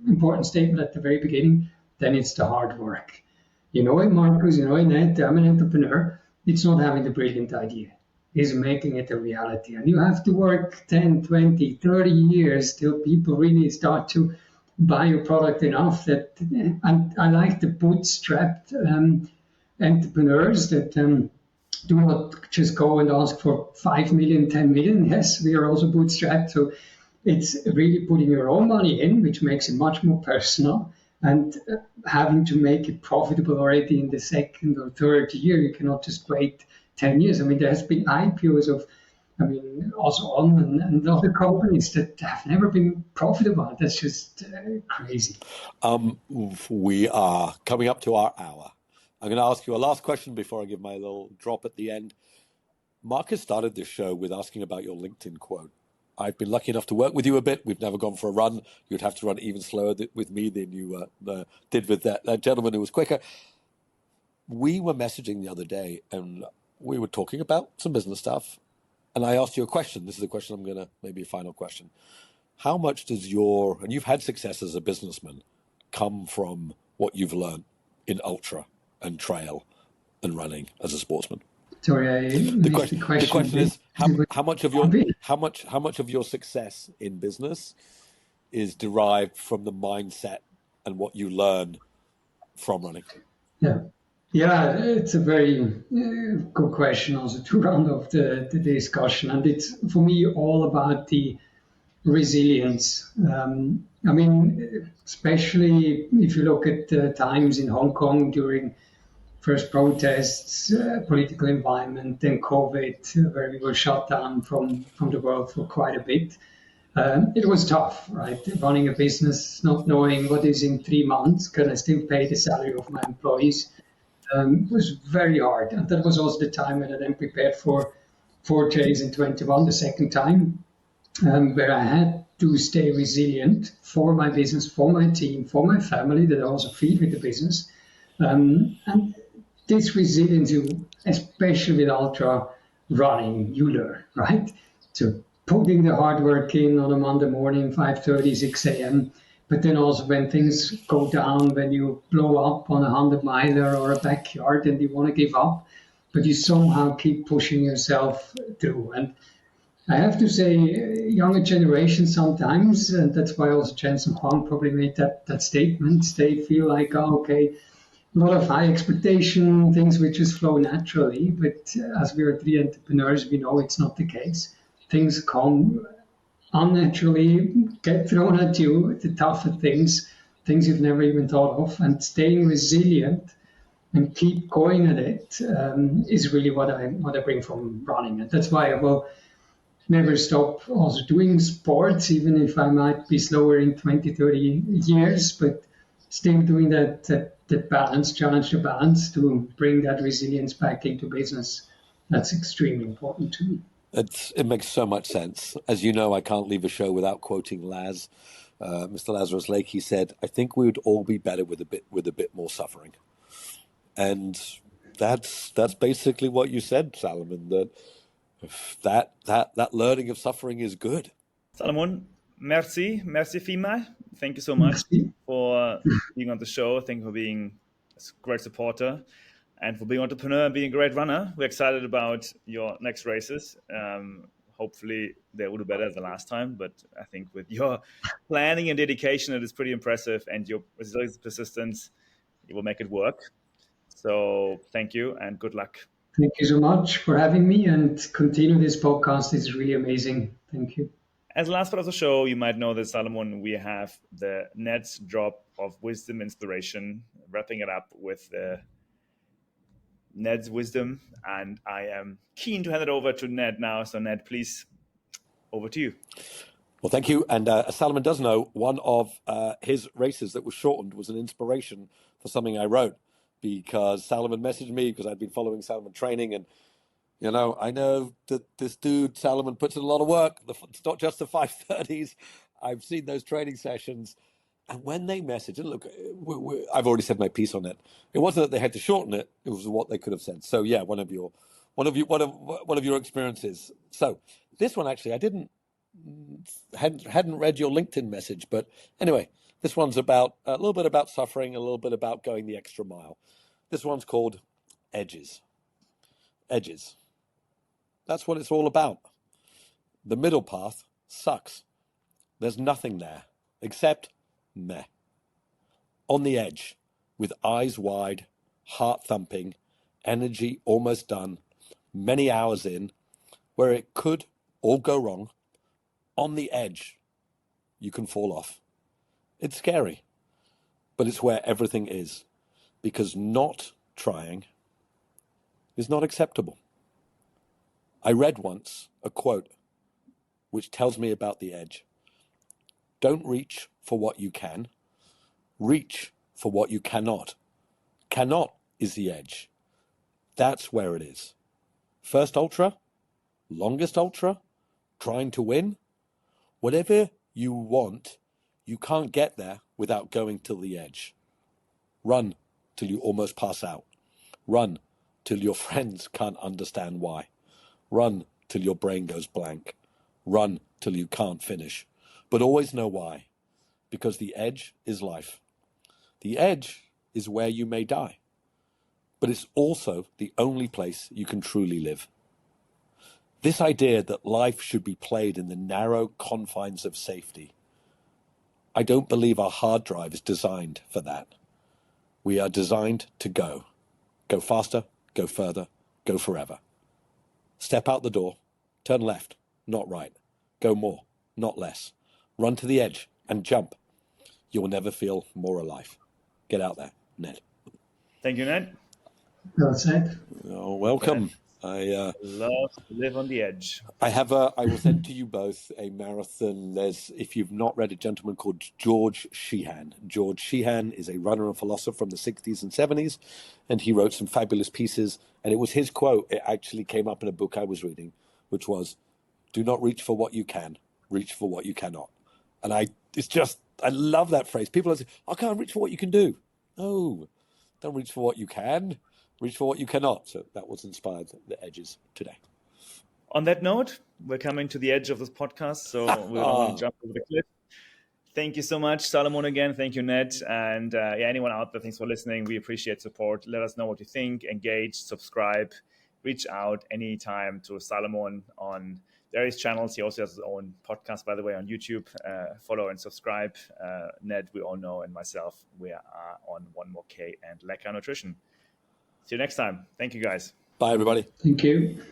important statement at the very beginning, then it's the hard work. You know it, Marcus, you know it, Ned, I'm an entrepreneur. It's not having the brilliant idea. It's making it a reality. And you have to work 10, 20, 30 years till people really start to buy your product enough that, and I like the bootstrapped entrepreneurs that do not just go and ask for 5 million, 10 million. Yes, we are also bootstrapped. So it's really putting your own money in, which makes it much more personal, and having to make it profitable already in the second or third year. You cannot just wait 10 years. I mean, there has been IPOs of, I mean, also on and other companies that have never been profitable. That's just crazy. We are coming up to our hour. I'm going to ask you a last question before I give my little drop at the end. Marcus started this show with asking about your LinkedIn quote. I've been lucky enough to work with you a bit. We've never gone for a run. You'd have to run even slower with me than you did with that gentleman who was quicker. We were messaging the other day, and we were talking about some business stuff. And I asked you a question. This is a question I'm going to, maybe a final question. How much does and you've had success as a businessman, come from what you've learned in ultra and trail and running as a sportsman? Sorry, I missed the question. The question is how much of your success in business is derived from the mindset and what you learn from running? Yeah, it's a very good question also to round off the discussion. And it's, for me, all about the resilience. I mean, especially if you look at the times in Hong Kong during first protests, political environment, then COVID, where we were shut down from the world for quite a bit. It was tough, right? Running a business, not knowing what is in 3 months, can I still pay the salary of my employees? Was very hard. And that was also the time when I then prepared for 4 days in 21, the second time, where I had to stay resilient for my business, for my team, for my family that I also feed with the business. And this resilience, especially with ultra running, you learn, right? So putting the hard work in on a Monday morning, 5:30, 6 a.m., but then also when things go down, when you blow up on a 100-miler or a backyard and you want to give up, but you somehow keep pushing yourself through. And I have to say, younger generations sometimes, and that's why also Jensen Huang probably made that statement, they feel like, oh, okay, a lot of high expectation, things which just flow naturally. But as we are 3 entrepreneurs, we know it's not the case. Things come unnaturally, get thrown at you, the tougher things you've never even thought of, and staying resilient and keep going at it is really what I bring from running. And that's why I will never stop also doing sports, even if I might be slower in 20, 30 years, but still doing that balance, challenge the balance to bring that resilience back into business. That's extremely important to me. It makes so much sense. As you know, I can't leave a show without quoting Laz, Mr. Lazarus Lake. He said, "I think we would all be better with a bit more suffering," and that's basically what you said, Salomon. That learning of suffering is good. Salomon, merci vielmals. Thank you so much for being on the show. Thank you for being a great supporter. And for being an entrepreneur and being a great runner. We're excited about your next races. Hopefully they will do better than last time. But I think with your planning and dedication, it is pretty impressive. And your resilience, persistence, you will make it work. So thank you and good luck. Thank you so much for having me, and continue this podcast. It's really amazing. Thank you. As the last part of the show, you might know that, Salomon, we have the Ned's drop of wisdom, inspiration, wrapping it up with Ned's wisdom, and I am keen to hand it over to Ned now. So Ned, please, over to you. Well, thank you. And as Salomon does know, one of his races that was shortened was an inspiration for something I wrote, because Salomon messaged me because I'd been following Salomon training, and I know that this dude Salomon puts in a lot of work. It's not just the 5:30s. I've seen those training sessions. And when they message, and look, I've already said my piece on it. It wasn't that they had to shorten it; it was what they could have said. So yeah, one of your One of your experiences. So this one, actually, I hadn't read your LinkedIn message, but anyway, this one's about a little bit about suffering, a little bit about going the extra mile. This one's called Edges. Edges. That's what it's all about. The middle path sucks. There's nothing there except meh. On the edge, with eyes wide, heart thumping, energy almost done, many hours in, where it could all go wrong. On the edge, you can fall off. It's scary, but it's where everything is, because not trying is not acceptable. I read once a quote which tells me about the edge. Don't reach for what you can. Reach for what you cannot. Cannot is the edge. That's where it is. First ultra, longest ultra, trying to win. Whatever you want, you can't get there without going till the edge. Run till you almost pass out. Run till your friends can't understand why. Run till your brain goes blank. Run till you can't finish. But always know why. Because the edge is life. The edge is where you may die. But it's also the only place you can truly live. This idea that life should be played in the narrow confines of safety, I don't believe our hard drive is designed for that. We are designed to go. Go faster, go further, go forever. Step out the door, turn left, not right. Go more, not less. Run to the edge and jump. You will never feel more alive. Get out there, Ned. Thank you, Ned. Well said. Oh, welcome. I love to live on the edge. I will send to you both a marathon. If you've not read a gentleman called George Sheehan. George Sheehan is a runner and philosopher from the 60s and 70s, and he wrote some fabulous pieces. And it was his quote. It actually came up in a book I was reading, which was, "Do not reach for what you can, reach for what you cannot." And I love that phrase. People say, "I can't reach for what you can do." No, don't reach for what you can. Reach for what you cannot. So that was inspired the edges today. On that note, we're coming to the edge of this podcast, so we're going to jump over the cliff. Thank you so much, Salomon, again. Thank you, Ned. And anyone out there, thanks for listening. We appreciate support. Let us know what you think. Engage, subscribe, reach out anytime to Salomon on various channels. He also has his own podcast, by the way, on YouTube. Follow and subscribe. Ned, we all know, and myself, we are on One More K and Lecker Nutrition. See you next time. Thank you, guys. Bye, everybody. Thank you.